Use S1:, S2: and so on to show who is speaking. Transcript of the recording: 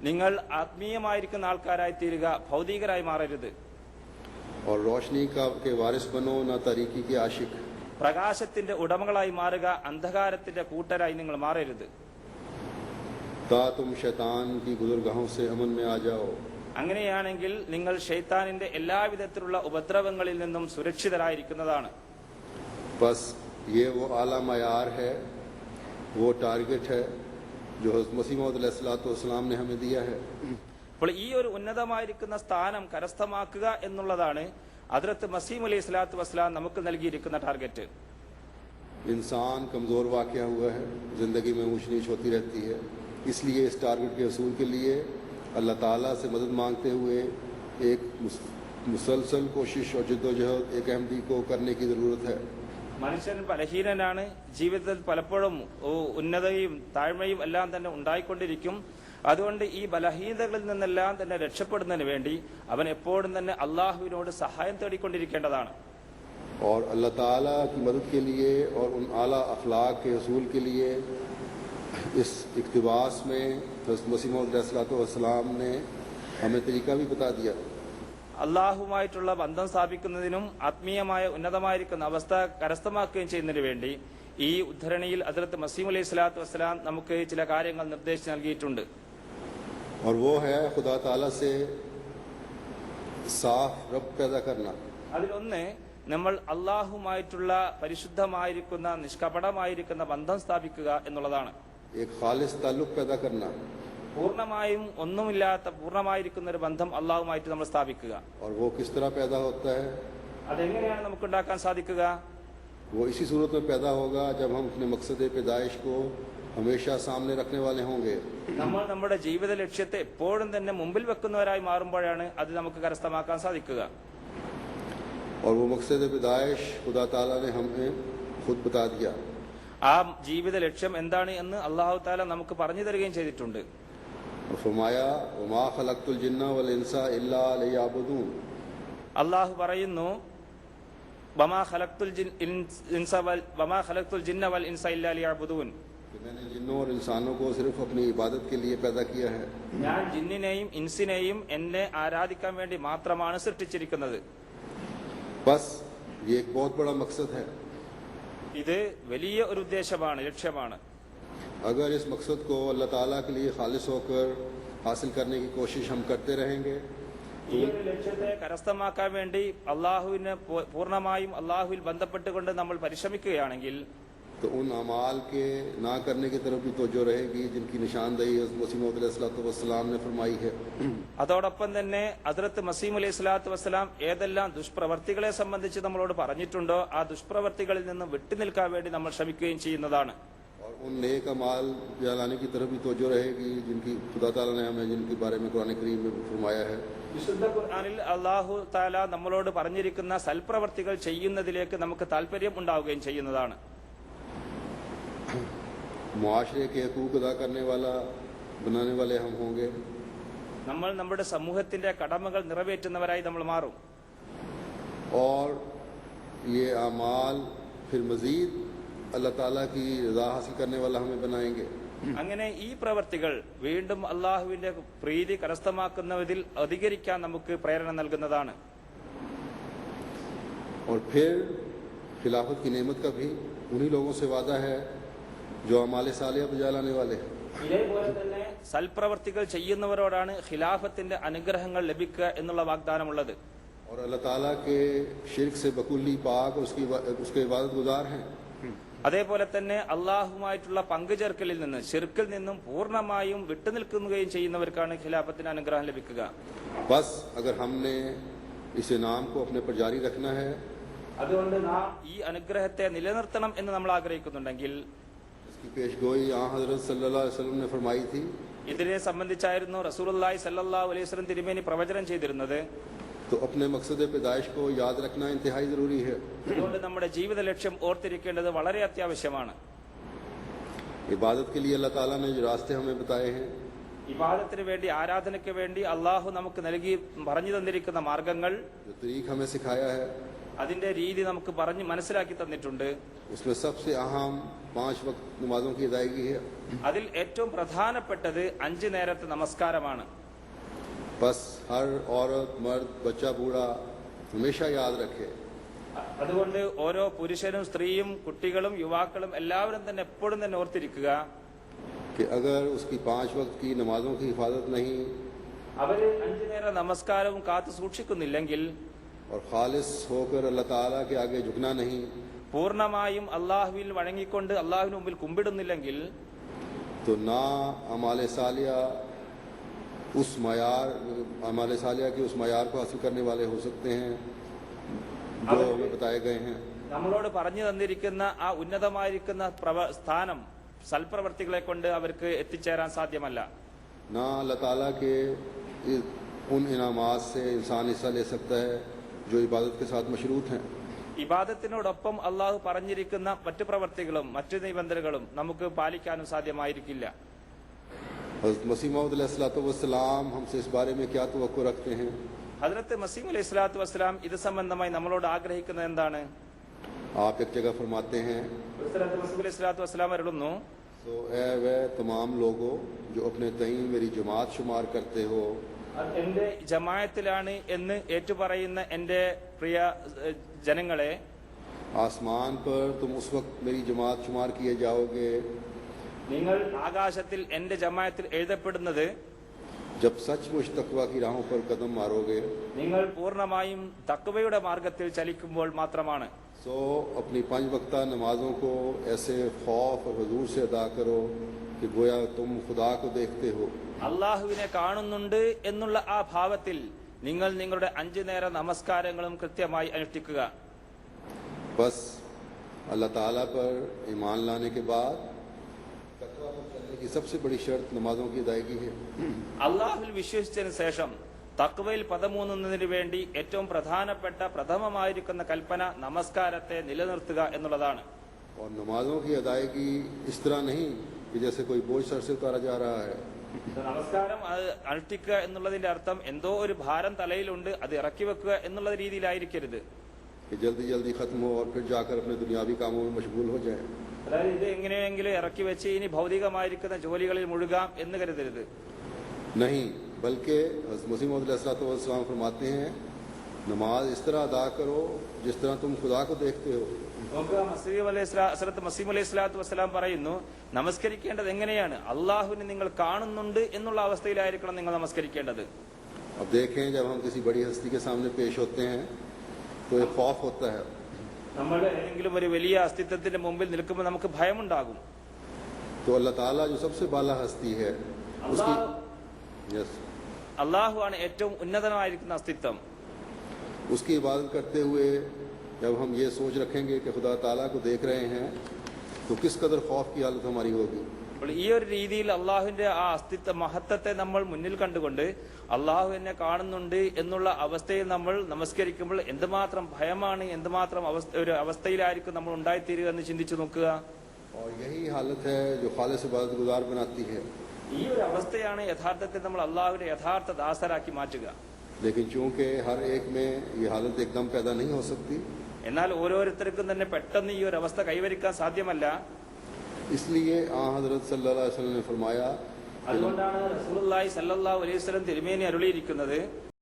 S1: നിങ്ങൾ ആത്മീയമായിരിക്കുന്ന ആൾക്കാരായി തീരുക, ഭൗതികരായി മാറരുത്.
S2: और रोशनी का के वारिस बनो ना तारीकी के आशिक.
S1: പ്രകാശത്തിന്റെ ഉടമകളായി മാറുക, അന്ധകാരത്തിന്റെ കൂട്ടരായി നിങ്ങൾ മാറരുത്.
S2: ता तुम शैतान की गुजरगाहों से अमन में आ जाओ.
S1: അങ്ങനെയാണെങ്കിൽ നിങ്ങൾ ശൈത്താനിന്റെ എല്ലാവിധത്തിലുള്ള ഉപദ്രവങ്ങളിൽ നിന്നും സുരക്ഷിതരായിരിക്കുന്നതാണ്.
S2: बस ये वो आला मयार है, वो टारगेट है जो हज़रत मसीह मौऊद अलैहिस्सलाम ने हमें दिया है.
S1: അപ്പോൾ ഈ ഒരു ഉന്നതമായിരിക്കുന്ന സ്ഥാനം കരസ്ഥമാക്കുക എന്നുള്ളതാണ് ഹദ്റത്ത് മസീഹ് അലൈഹി സ്വലാത്തു വസ്സലാം നമുക്ക് നൽകിയിരിക്കുന്ന ടാർഗറ്റ്.
S2: इंसान कमजोर वाक़या हुआ है, जिंदगी में ऊंच नीच होती रहती है, इसलिए इस टारगेट के असूल के लिए अल्लाह ताला से मदद मांगते हुए एक मुसलसल कोशिश और जद्दोजहद एक अहमदी को करने की ज़रूरत है.
S1: മനുഷ്യൻ ബലഹീനനാണ്. ജീവിതത്തിൽ പലപ്പോഴും ഉന്നതയും താഴ്മയും എല്ലാം തന്നെ ഉണ്ടായിക്കൊണ്ടിരിക്കും. അതുകൊണ്ട് ഈ ബലഹീനതകളിൽ നിന്നെല്ലാം തന്നെ രക്ഷപ്പെടുന്നതിന് വേണ്ടി അവൻ എപ്പോഴും തന്നെ അള്ളാഹുവിനോട് സഹായം തേടിക്കൊണ്ടിരിക്കേണ്ടതാണ്.
S2: और अल्लाह ताला की मदद के लिए और उन आला अखलाक के असूल के लिए इस इक़्तिबास में हज़रत मसीह मौऊद अलैहिस्सलाम ने हमें तरीका भी बता दिया.
S1: അള്ളാഹുമായിട്ടുള്ള ബന്ധം സ്ഥാപിക്കുന്നതിനും ആത്മീയമായ ഉന്നതമായിരിക്കുന്ന അവസ്ഥ കരസ്ഥമാക്കുകയും ചെയ്യുന്നതിന് വേണ്ടി ഈ ഉദ്ധരണിയിൽ ഹദ്റത്ത് മസീഹ് അലൈഹി സ്വലാത്തു വസ്സലാം നമുക്ക് ചില കാര്യങ്ങൾ നിർദ്ദേശിച്ച് നൽകിയിട്ടുണ്ട്.
S2: और वो है खुदा ताला से साफ रब पैदा करना.
S1: അതിലൊന്ന് നമ്മൾ അള്ളാഹുമായിട്ടുള്ള പരിശുദ്ധമായിരിക്കുന്ന നിഷ്കപടമായിരിക്കുന്ന ബന്ധം സ്ഥാപിക്കുക എന്നുള്ളതാണ്.
S2: एक खालिस ताल्लुक पैदा करना.
S1: പൂർണ്ണമായും ഒന്നുമില്ലാത്ത പൂർണ്ണമായിരിക്കുന്ന ഒരു ബന്ധം അള്ളാഹുമായിട്ട് നമ്മൾ സ്ഥാപിക്കുക.
S2: और वो किस तरह पैदा होता है?
S1: അതെങ്ങനെയാണ് നമുക്കുണ്ടാക്കാൻ സാധിക്കുക?
S2: वो इसी सूरत में पैदा होगा जब हम अपने मकसद पैदाइश को हमेशा सामने रखने वाले होंगे.
S1: നമ്മൾ നമ്മുടെ ജീവിത ലക്ഷ്യത്തെ എപ്പോഴും തന്നെ മുമ്പിൽ വെക്കുന്നവരായി മാറുമ്പോഴാണ് അത് നമുക്ക് കരസ്ഥമാക്കാൻ സാധിക്കുക.
S2: और वो मकसद पैदाइश खुदा ताला ने हमें खुद बता दिया.
S1: ആ ജീവിത ലക്ഷ്യം എന്താണ് എന്ന് അല്ലാഹു തആല നമുക്ക് പറഞ്ഞു തരികയും ചെയ്തിട്ടുണ്ട്.
S2: ഫർമായ വമാ ഖലഖ്തുൽ ജിന്ന വൽ ഇൻസ ഇല്ലാ ലിയഅബ്ദൂൻ.
S1: അല്ലാഹു പറയുന്നു വമാ ഖലഖ്തുൽ ജിന്ന വൽ ഇൻസ ഇല്ലാ ലിയഅബ്ദൂൻ.
S2: मैंने जिन्नों और इंसानों को सिर्फ अपनी इबादत के लिए पैदा किया है.
S1: ഞാൻ ജിന്നിനെയും ഇൻസിനെയും എന്നെ ആരാധിക്കാൻ വേണ്ടി മാത്രമാണ് സൃഷ്ടിച്ചിരിക്കുന്നത്.
S2: बस ये एक बहुत बड़ा मकसद है.
S1: ഇത് വലിയ ഒരു ഉദ്ദേശമാണ്, ലക്ഷ്യമാണ്.
S2: अगर इस मकसद को अल्लाह ताला के लिए खालिस होकर हासिल करने की कोशिश हम करते रहेंगे,
S1: ഈ ഒരു ലക്ഷ്യത്തെ കരസ്ഥമാക്കാൻ വേണ്ടി അള്ളാഹുവിനെ പൂർണ്ണമായും അള്ളാഹുവിൽ ബന്ധപ്പെട്ടുകൊണ്ട് നമ്മൾ പരിശ്രമിക്കുകയാണെങ്കിൽ
S2: तो उन अमाल के ना करने की तरफ भी तवज्जो रहेगी जिनकी निशानदही हज़रत मसीह मौऊद अलैहिस्सलाम ने फरमाई है.
S1: അതോടൊപ്പം തന്നെ ഹദ്റത്ത് മസീഹ് അലൈഹി സ്വലാത്തു വസ്സലാം ഏതെല്ലാം ദുഷ്പ്രവർത്തികളെ സംബന്ധിച്ച് നമ്മളോട് പറഞ്ഞിട്ടുണ്ടോ ആ ദുഷ്പ്രവർത്തികളിൽ നിന്ന് വിട്ടുനിൽക്കാൻ വേണ്ടി നമ്മൾ ശ്രമിക്കുകയും ചെയ്യുന്നതാണ്.
S2: और उन नेक अमाल जलाने की तरफ भी तवज्जो रहेगी जिनकी खुदा ताला ने हमें जिनके बारे में कुरान करीम में फरमाया है.
S1: വിശുദ്ധ ഖുർആനിൽ അല്ലാഹു തആല നമ്മളോട് പറഞ്ഞിരിക്കുന്ന സൽപ്രവർത്തികൾ ചെയ്യുന്നതിലേക്ക് നമുക്ക് താല്പര്യം ഉണ്ടാവുകയും ചെയ്യുന്നതാണ്.
S2: मुआशरे के हकूक अदा करने वाला बनाने वाले हम होंगे.
S1: നമ്മൾ നമ്മുടെ സമൂഹത്തിന്റെ കടമകൾ നിറവേറ്റുന്നവരായി നമ്മൾ മാറും.
S2: और ये अमाल फिर मजीद अल्लाह ताला की रज़ा हासिल करने वाला हमें बनाएंगे.
S1: അങ്ങനെ ഈ പ്രവർത്തികൾ വീണ്ടും അള്ളാഹുവിന്റെ പ്രീതി കരസ്ഥമാക്കുന്നതിൽ അധികരിക്കാൻ നമുക്ക് പ്രേരണ നൽകുന്നതാണ്.
S2: और फिर खिलाफत की नेमत का भी उन्हीं लोगों से वादा है जो अमाले सालिया बजालाने वाले हैं.
S1: ഇതേപോലെ തന്നെ സൽപ്രവർത്തികൾ ചെയ്യുന്നവരോടാണ് ഖിലാഫത്തിന്റെ അനുഗ്രഹങ്ങൾ ലഭിക്കുക എന്നുള്ള വാഗ്ദാനമുള്ളത്.
S2: और अल्लाह ताला के शिर्क से बकुल्ली पाक और उसके इबादत गुजार हैं.
S1: അതേപോലെ തന്നെ അള്ളാഹുമായിട്ടുള്ള പങ്കുചേർക്കലിൽ നിന്ന് ശിർക്കിൽ നിന്നും പൂർണ്ണമായും വിട്ടുനിൽക്കുകയും ചെയ്യുന്നവർക്കാണ് ഖിലാഫത്തിന്റെ അനുഗ്രഹം ലഭിക്കുക.
S2: बस अगर हमने इस इनाम को अपने पर जारी रखना है,
S1: അതുകൊണ്ട് നാം ഈ അനുഗ്രഹത്തെ നിലനിർത്തണം എന്ന് നമ്മൾ ആഗ്രഹിക്കുന്നുണ്ടെങ്കിൽ
S2: इसकी पेशगोई हज़रत सल्लल्लाहु अलैहि वसल्लम ने फरमाई थी.
S1: ഇതിനെ സംബന്ധിച്ചായിരുന്നു റസൂലുള്ളാഹി സ്വല്ലല്ലാഹു അലൈഹി വസല്ലം തിരുമേനി പ്രവചനം ചെയ്തിരുന്നത്.
S2: तो अपने मकसद पैदाइश को याद रखना इंतहाई जरूरी है.
S1: അതുകൊണ്ട് നമ്മുടെ ജീവിത ലക്ഷ്യം ഓർത്തിരിക്കേണ്ടത് വളരെ അത്യാവശ്യമാണ്.
S2: इबादत के लिए अल्लाह ताला ने जो रास्ते हमें बताए हैं,
S1: ഇബാദത്തിന് വേണ്ടി ആരാധനയ്ക്ക് വേണ്ടി അള്ളാഹു നമുക്ക് നൽകി പറഞ്ഞു തന്നിരിക്കുന്ന മാർഗങ്ങൾ,
S2: जो तरीक हमें सिखाया है,
S1: അതിന്റെ രീതി നമുക്ക് പറഞ്ഞ് മനസ്സിലാക്കി തന്നിട്ടുണ്ട്.
S2: उसमें सबसे अहम 5 वक्त नमाजों की अदायगी है.
S1: അതിൽ ഏറ്റവും പ്രധാനപ്പെട്ടത് 5 നേരത്തെ നമസ്കാരമാണ്.
S2: बस हर औरत मर्द बच्चा बूढ़ा हमेशा याद रखे
S1: അതുകൊണ്ട് ഓരോ പുരുഷനും സ്ത്രീയും കുട്ടികളും യുവാക്കളും എല്ലാവരും തന്നെ എപ്പോഴും തന്നെ ഓർത്തിരിക്കുക,
S2: कि अगर उसकी 5 वक्त की नमाजों की हिफाजत नहीं
S1: അവര് 5 നേര നമസ്കാരവും കാത്തു സൂക്ഷിക്കുന്നില്ലെങ്കിൽ
S2: और खालिस होकर अल्लाह ताला के आगे झुकना नहीं,
S1: പൂർണ്ണമായും അള്ളാഹുവിൽ വഴങ്ങിക്കൊണ്ട് അള്ളാഹുവിന് മുമ്പിൽ കുമ്പിടുന്നില്ലെങ്കിൽ
S2: तो ना अमाल सालिया उस मयार अमाल सालिया के उस मयार को हासिल करने वाले हो सकते हैं जो हमें बताए गए हैं.
S1: നമ്മളോട് പറഞ്ഞു തന്നിരിക്കുന്ന ആ ഉന്നതമായിരിക്കുന്ന സ്ഥാനം സൽപ്രവർത്തികളെ കൊണ്ട് അവർക്ക് എത്തിച്ചേരാൻ സാധ്യമല്ല.
S2: ना अल्लाह ताला के उन इनामात से इंसान हिस्सा ले सकता है जो इबादत के साथ मशरूत हैं.
S1: ഇബാദത്തിനോടൊപ്പം അള്ളാഹു പറഞ്ഞിരിക്കുന്ന മറ്റു പ്രവർത്തികളും മറ്റു നിബന്ധനകളും നമുക്ക് പാലിക്കാനും സാധ്യമായിരിക്കില്ല.
S2: हज़रत मसीह मौऊद अलैहिस्सलाम हमसे इस बारे में क्या तवक्को रखते हैं?
S1: ഹദ്റത്ത് മസീഹ് അലൈഹി സ്വലാത്തു വസ്സലാം ഇത് സംബന്ധമായി നമ്മളോട് ആഗ്രഹിക്കുന്നത് എന്താണ്?
S2: आप एक जगह फरमाते हैं,
S1: ഹദ്റത്ത് മസീഹ് അലൈഹി സ്വലാത്തു वस्सलाम अरुळुന്നു,
S2: तो ए वे तमाम लोगों जो अपने तईं मेरी जमात शुमार करते हो,
S1: എന്റെ ജമാഅത്തിലാണ് എന്ന് ഏറ്റുപറയുന്ന എന്റെ പ്രിയ ജനങ്ങളെ,
S2: आसमान पर तुम उस वक्त मेरी जमात शुमार किए जाओगे
S1: നിങ്ങൾ ആകാശത്തിൽ എന്റെ ജമാഅത്തിൽ എഴുതപ്പെടുന്നത്
S2: जब सचमुच तकवा की राहों पर कदम मारोगे.
S1: നിങ്ങൾ പൂർണ്ണമായും തഖ്വയുടെ മാർഗത്തിൽ ചലിക്കുമ്പോൾ മാത്രമാണ്.
S2: सो अपनी 5 वक्ता नमाजों को ऐसे खौफ और हुजूर से अदा करो कि गोया तुम खुदा को देखते हो.
S1: അള്ളാഹുവിനെ കാണുന്നുണ്ട് എന്നുള്ള ആ ഭാവത്തിൽ നിങ്ങൾ നിങ്ങളുടെ 5 നേര നമസ്കാരങ്ങളും കൃത്യമായി അനുഷ്ഠിക്കുക.
S2: बस अल्लाह ताला पर ईमान लाने के बाद तकवा पर चलने की सबसे बड़ी शर्त नमाजों की अदायगी है.
S1: അള്ളാഹുവിൽ വിശ്വസിച്ചതിന് ശേഷം തഖ്വയിൽ പദമൂന്നുന്നതിന് വേണ്ടി ഏറ്റവും പ്രധാനപ്പെട്ട പ്രഥമമായിരിക്കുന്ന കൽപ്പന നമസ്കാരത്തെ നിലനിർത്തുക എന്നുള്ളതാണ്.
S2: और नमाजों की अदायगी इस तरह नहीं कि जैसे कोई बोझ सर से उतारा जा रहा है.
S1: നമസ്കാരം അനുഷ്ഠിക്കുക എന്നുള്ളതിന്റെ അർത്ഥം എന്തോ ഒരു ഭാരം തലയിലുണ്ട്, അത് ഇറക്കി വെക്കുക എന്നുള്ള രീതിയിലായിരിക്കരുത്.
S2: कि जल्दी जल्दी खत्म हो और फिर जाकर अपने दुनियावी कामों में मशगूल हो जाए.
S1: അതായത് ഇത് എങ്ങനെയെങ്കിലും ഇറക്കി വെച്ച് ഇനി ഭൗതികമായിരിക്കുന്ന ജോലികളിൽ മുഴുകാം എന്ന് കരുതരുത്.
S2: नहीं, बल्कि हज़रत मसीह मौऊद अलैहिस्सलाम फरमाते हैं, नमाज इस तरह अदा करो जिस तरह तुम खुदा को देखते हो.
S1: നോക്കുക, ഹസ്രത്ത് മസീഹ് അലൈഹി സ്വലാത്തു വസ്സലാം പറയുന്നു, നമസ്കരിക്കേണ്ടത് എങ്ങനെയാണ്? അള്ളാഹുവിനെ നിങ്ങൾ കാണുന്നുണ്ട് എന്നുള്ള അവസ്ഥയിലായിരിക്കണം നിങ്ങൾ നമസ്കരിക്കേണ്ടത്.
S2: अब देखें, जब हम किसी बड़ी हस्ती के सामने पेश होते हैं तो एक खौफ होता है.
S1: നമ്മൾ ഏതെങ്കിലും ഒരു വലിയ അസ്തിത്വത്തിന്റെ മുമ്പിൽ നിൽക്കുമ്പോൾ നമുക്ക് ഭയമുണ്ടാകും.
S2: तो अल्लाह ताला जो सबसे बाला हस्ती है उसकी
S1: അള്ളാഹു ആണ് ഏറ്റവും ഉന്നതമായിരിക്കുന്ന അസ്തിത്വം.
S2: उसकी इबादत करते हुए जब हम ये सोच रखेंगे कि खुदा ताला को देख रहे हैं तो किस कदर खौफ की हालत हमारी होगी.
S1: അപ്പോൾ ഈ ഒരു രീതിയിൽ അള്ളാഹുവിന്റെ ആ അസ്തിത്വ മഹത്വത്തെ നമ്മൾ മുന്നിൽ കണ്ടുകൊണ്ട് അള്ളാഹു എന്നെ കാണുന്നുണ്ട് എന്നുള്ള അവസ്ഥയിൽ നമ്മൾ നമസ്കരിക്കുമ്പോൾ എന്തുമാത്രം ഭയമാണ്, എന്തുമാത്രം ഒരു അവസ്ഥയിലായിരിക്കും നമ്മൾ ഉണ്ടായിത്തീരുക എന്ന് ചിന്തിച്ചു നോക്കുക.
S2: और यही हालत है जो खालिस इबादत गुजार बनाती है.
S1: ഈ ഒരു അവസ്ഥയാണ് യഥാർത്ഥത്തിൽ നമ്മൾ അള്ളാഹുവിന്റെ യഥാർത്ഥ ദാസരാക്കി മാറ്റുക.
S2: लेकिन चूंकि हर एक में ये हालत एकदम पैदा नहीं हो सकती,
S1: എന്നാൽ ഓരോരുത്തർക്കും തന്നെ പെട്ടെന്ന് ഈ ഒരു അവസ്ഥ കൈവരിക്കാൻ സാധ്യമല്ല.
S2: इसलिए हज़रत सल्लल्लाहु अलैहि वसल्लम ने फरमाया,
S1: അതുകൊണ്ടാണ് റസൂലുള്ളാഹി സ്വല്ലല്ലാഹു അലൈഹി വസല്ലം തിരുമേനി അരുളിയിരിക്കുന്നത്,